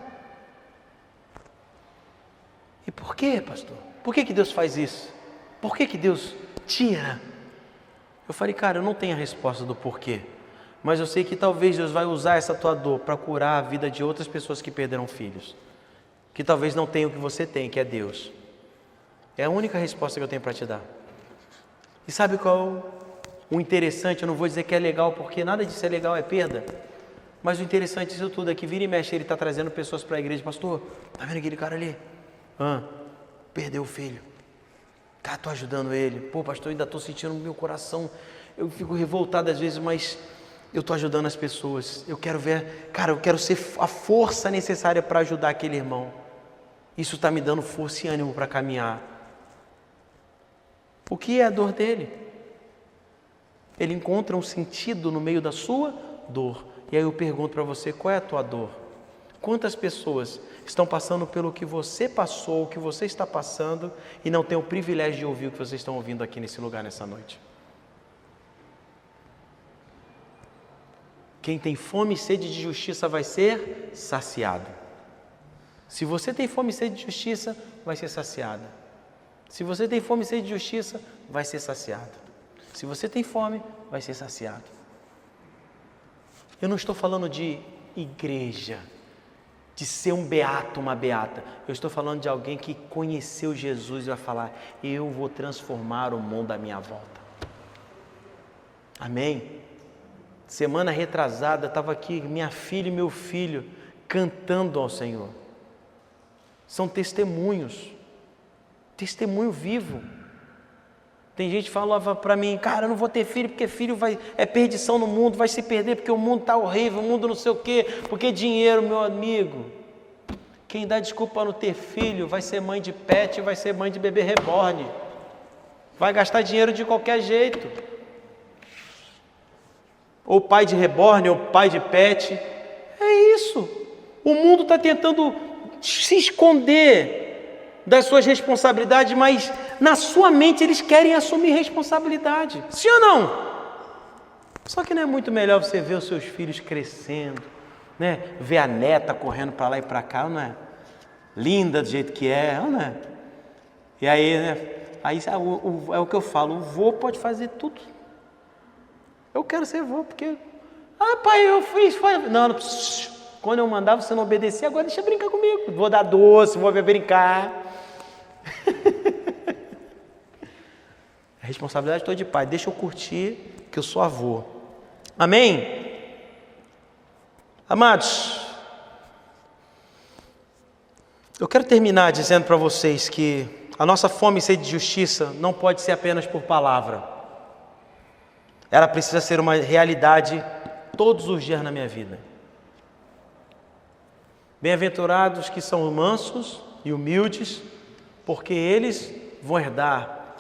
E por quê, pastor? Por que Deus faz isso? Por que Deus tira? Eu falei: cara, eu não tenho a resposta do porquê, mas eu sei que talvez Deus vai usar essa tua dor para curar a vida de outras pessoas que perderam filhos, que talvez não tenham o que você tem, que é Deus. É a única resposta que eu tenho para te dar. E sabe qual o interessante? Eu não vou dizer que é legal, porque nada disso é legal, é perda. Mas o interessante disso tudo é que vira e mexe, ele está trazendo pessoas para a igreja. Pastor, tá vendo aquele cara ali? Perdeu o filho. Cara, estou ajudando ele. Pô, pastor, eu ainda estou sentindo no meu coração. Eu fico revoltado às vezes, mas eu estou ajudando as pessoas. Eu quero ver, cara, eu quero ser a força necessária para ajudar aquele irmão. Isso está me dando força e ânimo para caminhar. O que é a dor dele? Ele encontra um sentido no meio da sua dor. E aí eu pergunto para você: qual é a tua dor? Quantas pessoas estão passando pelo que você passou, o que você está passando, e não tem o privilégio de ouvir o que vocês estão ouvindo aqui nesse lugar, nessa noite? Quem tem fome e sede de justiça vai ser saciado. Se você tem fome e sede de justiça, vai ser saciado. Se você tem fome e sede de justiça, vai ser saciado. Se você tem fome, vai ser saciado. Eu não estou falando de igreja, de ser um beato, uma beata. Eu estou falando de alguém que conheceu Jesus e vai falar: eu vou transformar o mundo à minha volta. Amém? Semana retrasada, estava aqui minha filha e meu filho cantando ao Senhor. São testemunhos, testemunho vivo. Tem gente que falava para mim: cara, eu não vou ter filho porque filho é perdição no mundo, vai se perder porque o mundo está horrível, o mundo não sei o quê, porque dinheiro, meu amigo. Quem dá desculpa para não ter filho vai ser mãe de pet, vai ser mãe de bebê reborn. Vai gastar dinheiro de qualquer jeito. Ou pai de reborn, ou pai de pet. É isso. O mundo está tentando se esconder das suas responsabilidades, mas na sua mente eles querem assumir responsabilidade. Sim ou não? Só que não é muito melhor você ver os seus filhos crescendo, né? Ver a neta correndo para lá e para cá, não é? Linda do jeito que é, não é? E aí, né? Aí é o que eu falo: o vô pode fazer tudo. Eu quero ser vô, porque... pai, eu fiz... Não, quando eu mandava, você não obedecia, agora deixa brincar comigo. Vou dar doce, vou brincar. A responsabilidade toda de pai. Deixa eu curtir, que eu sou avô. Amém? Amados, eu quero terminar dizendo para vocês que a nossa fome e sede de justiça não pode ser apenas por palavra. Ela precisa ser uma realidade todos os dias na minha vida. Bem-aventurados que são mansos e humildes, porque eles vão herdar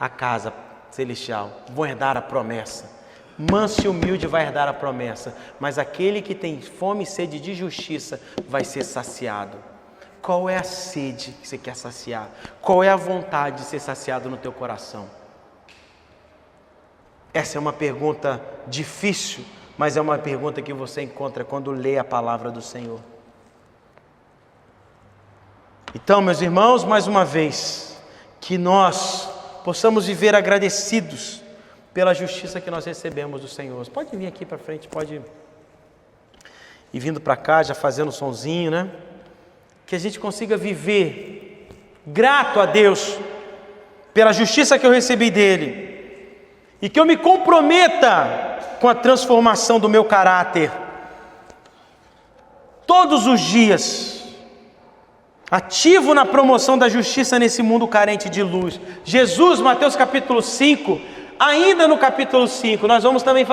a casa celestial, vão herdar a promessa. Manso e humilde vai herdar a promessa, mas aquele que tem fome e sede de justiça vai ser saciado. Qual é a sede que você quer saciar? Qual é a vontade de ser saciado no teu coração? Essa é uma pergunta difícil, mas é uma pergunta que você encontra quando lê a palavra do Senhor. Então, meus irmãos, mais uma vez, que nós possamos viver agradecidos pela justiça que nós recebemos do Senhor. Você pode vir aqui para frente, pode ir vindo para cá, já fazendo um sonzinho, né? Que a gente consiga viver grato a Deus pela justiça que eu recebi dele, e que eu me comprometa com a transformação do meu caráter todos os dias, ativo na promoção da justiça nesse mundo carente de luz. Jesus, Mateus capítulo 5, ainda no capítulo 5, nós vamos também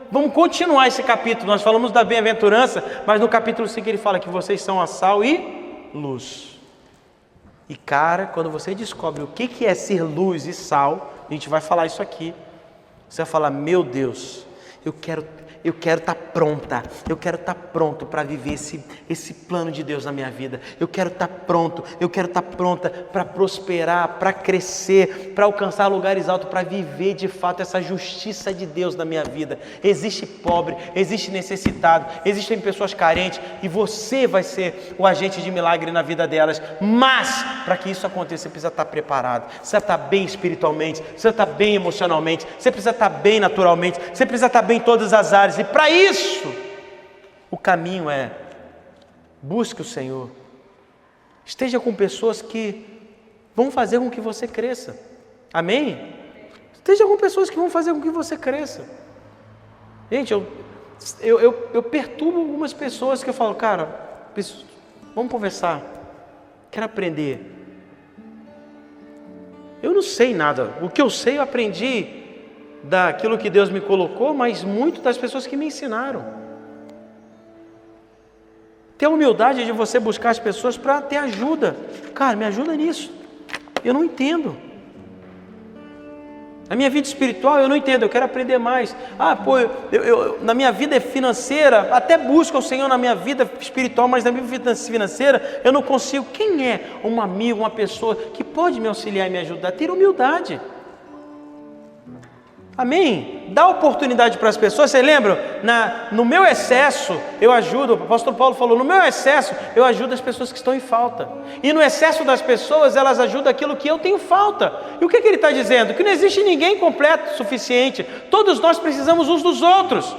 vamos continuar esse capítulo. Nós falamos da bem-aventurança, mas no capítulo 5 ele fala que vocês são a sal e luz. E cara, quando você descobre o que é ser luz e sal, a gente vai falar isso aqui, você vai falar: meu Deus, eu quero estar pronta, eu quero estar pronto para viver esse plano de Deus na minha vida. Eu quero estar pronta para prosperar, para crescer, para alcançar lugares altos, para viver de fato essa justiça de Deus na minha vida. Existe pobre, existe necessitado, existem pessoas carentes, e você vai ser o agente de milagre na vida delas. Mas para que isso aconteça, você precisa estar preparado, você precisa estar bem espiritualmente, você precisa estar bem emocionalmente, você precisa estar bem naturalmente, você precisa estar bem em todas as áreas. E para isso, o caminho é: busque o Senhor, esteja com pessoas que vão fazer com que você cresça, amém? Esteja com pessoas que vão fazer com que você cresça. Gente, eu perturbo algumas pessoas que eu falo: cara, vamos conversar, quero aprender. Eu não sei nada, o que eu sei eu aprendi daquilo que Deus me colocou, mas muito das pessoas que me ensinaram. Ter a humildade de você buscar as pessoas para ter ajuda. Cara, me ajuda nisso, eu não entendo. A minha vida espiritual eu não entendo, eu quero aprender mais. Na minha vida financeira, até busco o Senhor na minha vida espiritual, mas na minha vida financeira eu não consigo. Quem é um amigo, uma pessoa que pode me auxiliar e me ajudar? Ter humildade. Amém? Dá oportunidade para as pessoas. Você lembra? No meu excesso eu ajudo. O apóstolo Paulo falou: no meu excesso eu ajudo as pessoas que estão em falta. E no excesso das pessoas, elas ajudam aquilo que eu tenho falta. E o que ele está dizendo? Que não existe ninguém completo o suficiente. Todos nós precisamos uns dos outros.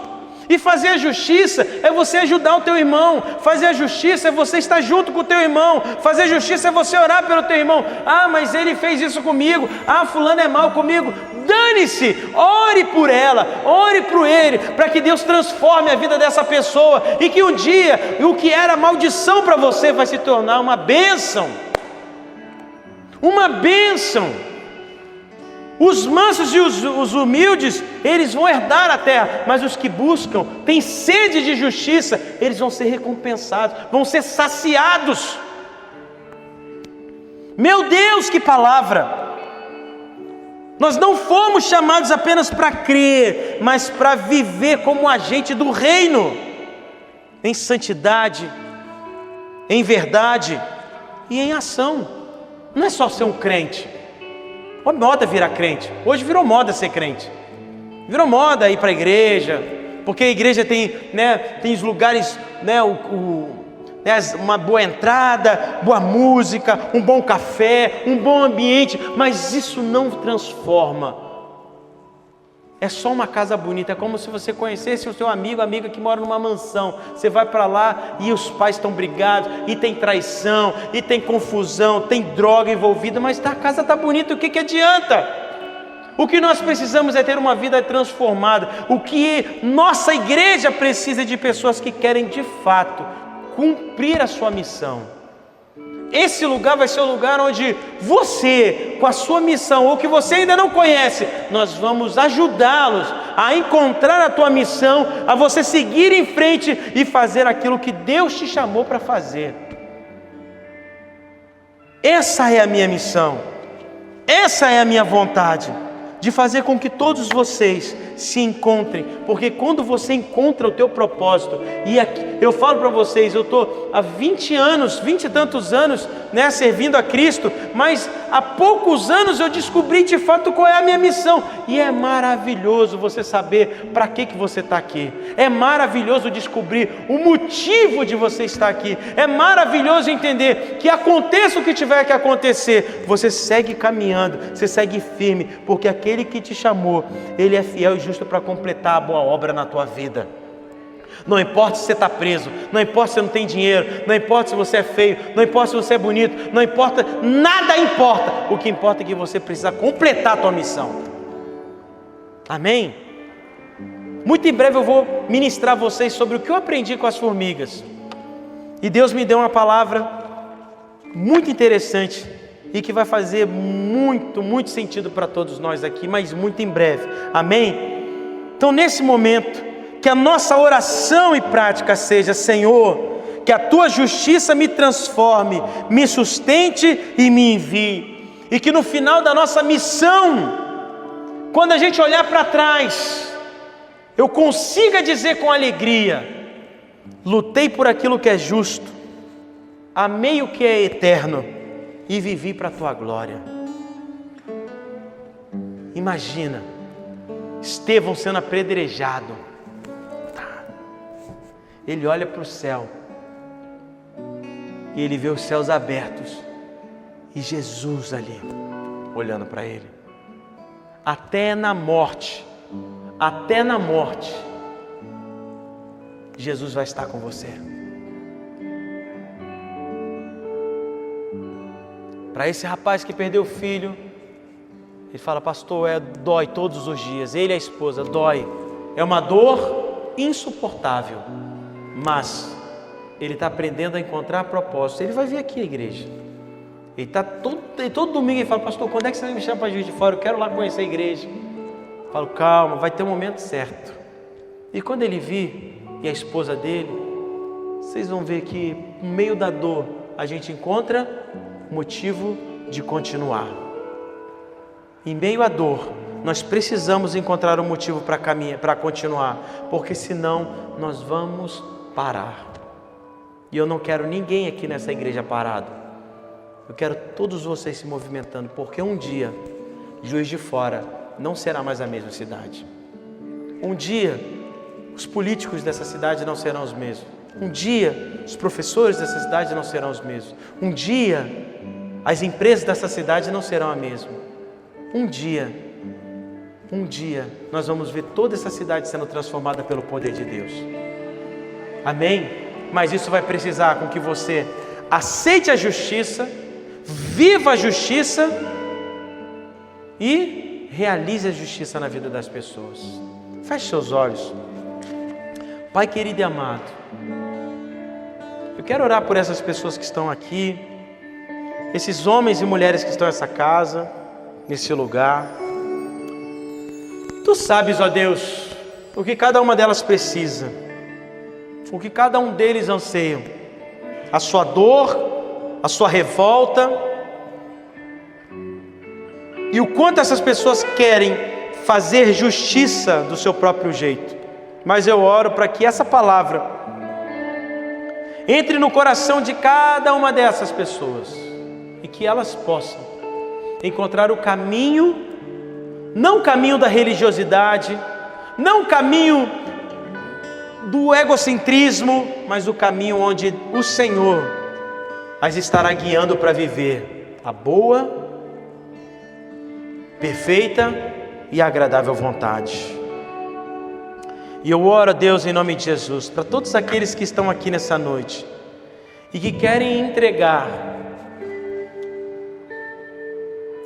E fazer a justiça é você ajudar o teu irmão. Fazer a justiça é você estar junto com o teu irmão. Fazer a justiça é você orar pelo teu irmão. Mas ele fez isso comigo. Fulano é mal comigo. Dane-se, ore por ela, ore por ele, para que Deus transforme a vida dessa pessoa, e que um dia o que era maldição para você vai se tornar uma bênção. Uma bênção. Os mansos e os humildes, eles vão herdar a terra, mas os que buscam, têm sede de justiça, eles vão ser recompensados, vão ser saciados. Meu Deus, que palavra! Nós não fomos chamados apenas para crer, mas para viver como agente do reino, em santidade, em verdade e em ação. Não é só ser um crente. É moda virar crente. Hoje virou moda ser crente. Virou moda ir para a igreja, porque a igreja tem os lugares, uma boa entrada, boa música, um bom café, um bom ambiente, mas isso não transforma. É só uma casa bonita. É como se você conhecesse o seu amigo, amiga que mora numa mansão. Você vai para lá e os pais estão brigados, e tem traição, e tem confusão, tem droga envolvida, mas a casa está bonita, o que adianta? O que nós precisamos é ter uma vida transformada. O que nossa igreja precisa é de pessoas que querem de fato cumprir a sua missão. Esse lugar vai ser o lugar onde você, com a sua missão, ou que você ainda não conhece, nós vamos ajudá-los a encontrar a tua missão, a você seguir em frente e fazer aquilo que Deus te chamou para fazer. Essa é a minha missão, essa é a minha vontade, de fazer com que todos vocês se encontrem, porque quando você encontra o teu propósito, e aqui, eu falo para vocês, eu estou há 20 e tantos anos, né, servindo a Cristo, mas há poucos anos eu descobri de fato qual é a minha missão, e é maravilhoso você saber para que você está aqui, é maravilhoso descobrir o motivo de você estar aqui, é maravilhoso entender que aconteça o que tiver que acontecer, você segue caminhando, você segue firme, porque aquele que te chamou, Ele é fiel e justo para completar a boa obra na tua vida. Não importa se você está preso, não importa se você não tem dinheiro, não importa se você é feio, não importa se você é bonito, não importa, nada importa. O que importa é que você precisa completar a tua missão. Amém? Muito em breve eu vou ministrar a vocês sobre o que eu aprendi com as formigas. E Deus me deu uma palavra muito interessante e que vai fazer muito sentido para todos nós aqui, mas muito em breve. Amém? Então, nesse momento, que a nossa oração e prática seja: Senhor, que a Tua justiça me transforme, me sustente e me envie. E que no final da nossa missão, quando a gente olhar para trás, eu consiga dizer com alegria: lutei por aquilo que é justo, amei o que é eterno e vivi para a Tua glória. Imagina Estevão sendo apedrejado. Ele olha para o céu e ele vê os céus abertos e Jesus ali olhando para ele. Até na morte, Jesus vai estar com você. Para esse rapaz que perdeu o filho, ele fala: pastor, dói todos os dias. Ele e a esposa, dói. É uma dor insuportável. Mas ele está aprendendo a encontrar propósito. Ele vai vir aqui à igreja. Ele está todo domingo ele fala: pastor, quando é que você vai me chamar para Juiz de Fora? Eu quero lá conhecer a igreja. Eu falo: calma, vai ter um momento certo. E quando ele vir, e a esposa dele, vocês vão ver que no meio da dor a gente encontra motivo de continuar. Em meio à dor, nós precisamos encontrar um motivo para caminhar, para continuar, porque senão nós vamos parar. E eu não quero ninguém aqui nessa igreja parado. Eu quero todos vocês se movimentando, porque um dia Juiz de Fora não será mais a mesma cidade. Um dia os políticos dessa cidade não serão os mesmos. Um dia os professores dessa cidade não serão os mesmos. Um dia as empresas dessa cidade não serão a mesma. Um dia nós vamos ver toda essa cidade sendo transformada pelo poder de Deus. Amém? Mas isso vai precisar com que você aceite a justiça, viva a justiça e realize a justiça na vida das pessoas. Feche seus olhos. Pai querido e amado, eu quero orar por essas pessoas que estão aqui, esses homens e mulheres que estão nessa casa, nesse lugar. Tu sabes, ó Deus, o que cada uma delas precisa, o que cada um deles anseia, a sua dor, a sua revolta, e o quanto essas pessoas querem fazer justiça do seu próprio jeito. Mas eu oro para que essa palavra entre no coração de cada uma dessas pessoas e que elas possam encontrar o caminho, não o caminho da religiosidade, não o caminho do egocentrismo, mas o caminho onde o Senhor as estará guiando para viver a boa, perfeita e agradável vontade. E eu oro a Deus em nome de Jesus, para todos aqueles que estão aqui nessa noite e que querem entregar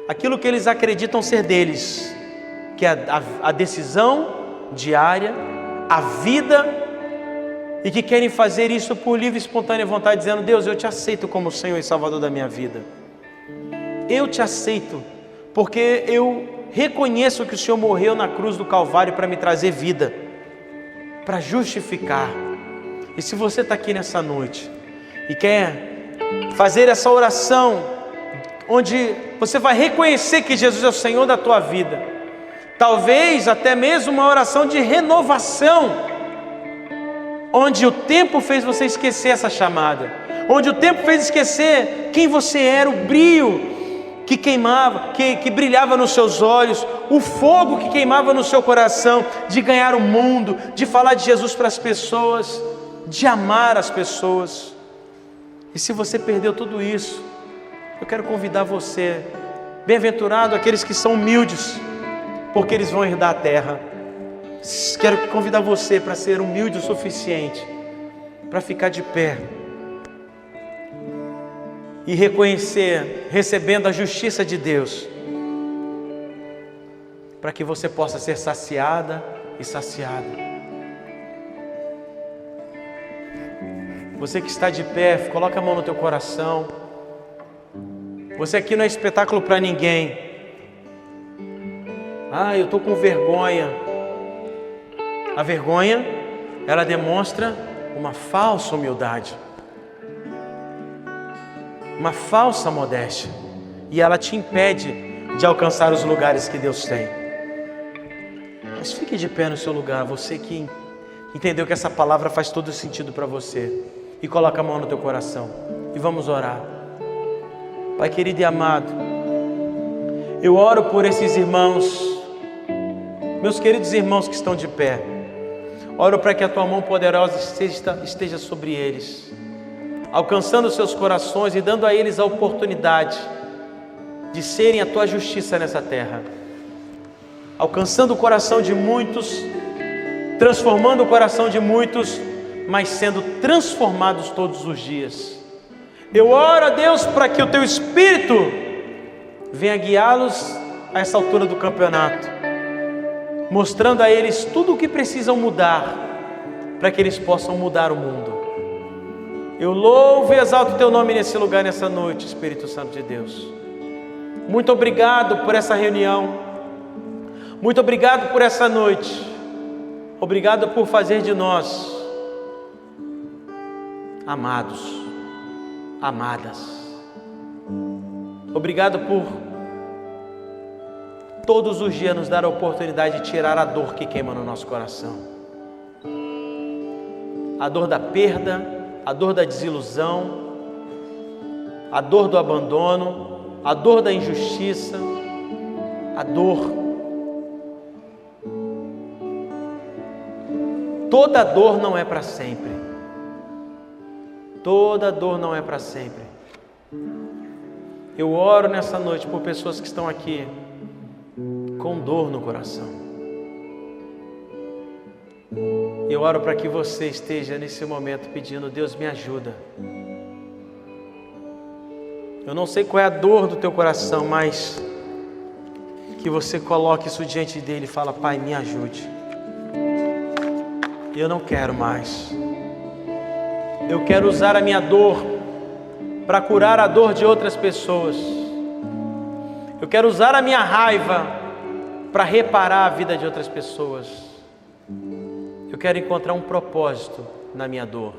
aquilo que eles acreditam ser deles, que é a decisão diária, a vida, e que querem fazer isso por livre e espontânea vontade, dizendo: Deus, eu te aceito como Senhor e Salvador da minha vida. Eu te aceito, porque eu reconheço que o Senhor morreu na cruz do Calvário para me trazer vida, para justificar. E se você está aqui nessa noite e quer fazer essa oração, onde você vai reconhecer que Jesus é o Senhor da tua vida, talvez até mesmo uma oração de renovação, onde o tempo fez você esquecer essa chamada, onde o tempo fez esquecer quem você era, o brilho que queimava, que brilhava nos seus olhos, o fogo que queimava no seu coração, de ganhar o mundo, de falar de Jesus para as pessoas, de amar as pessoas. E se você perdeu tudo isso, eu quero convidar você, bem-aventurado aqueles que são humildes, porque eles vão herdar a terra. Quero convidar você para ser humilde o suficiente, para ficar de pé e reconhecer, recebendo a justiça de Deus, para que você possa ser saciada e saciado. Você que está de pé, coloca a mão no teu coração. Você aqui não é espetáculo para ninguém. Eu estou com vergonha. A vergonha, ela demonstra uma falsa humildade, uma falsa modéstia, e ela te impede de alcançar os lugares que Deus tem. Mas fique de pé no seu lugar, você que entendeu que essa palavra faz todo sentido para você, e coloca a mão no teu coração, e vamos orar. Pai querido e amado, eu oro por esses irmãos, meus queridos irmãos que estão de pé. Oro para que a tua mão poderosa esteja sobre eles, alcançando os seus corações e dando a eles a oportunidade de serem a tua justiça nessa terra, alcançando o coração de muitos, transformando o coração de muitos, mas sendo transformados todos os dias. Eu oro a Deus para que o teu Espírito venha guiá-los a essa altura do campeonato, mostrando a eles tudo o que precisam mudar, para que eles possam mudar o mundo. Eu louvo e exalto o teu nome nesse lugar, nessa noite, Espírito Santo de Deus. Muito obrigado por essa reunião, muito obrigado por essa noite, obrigado por fazer de nós amados, amadas. Obrigado por todos os dias nos dar a oportunidade de tirar a dor que queima no nosso coração, a dor da perda, a dor da desilusão, a dor do abandono, a dor da injustiça, a dor. Toda dor não é para sempre. Toda dor não é para sempre. Eu oro nessa noite por pessoas que estão aqui com dor no coração. Eu oro para que você esteja nesse momento pedindo: Deus, me ajuda. Eu não sei qual é a dor do teu coração, mas que você coloque isso diante dele e fala: Pai, me ajude. Eu não quero mais. Eu quero usar a minha dor para curar a dor de outras pessoas. Eu quero usar a minha raiva para reparar a vida de outras pessoas. Eu quero encontrar um propósito na minha dor,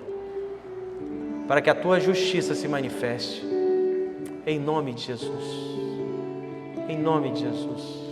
para que a tua justiça se manifeste. Em nome de Jesus. Em nome de Jesus.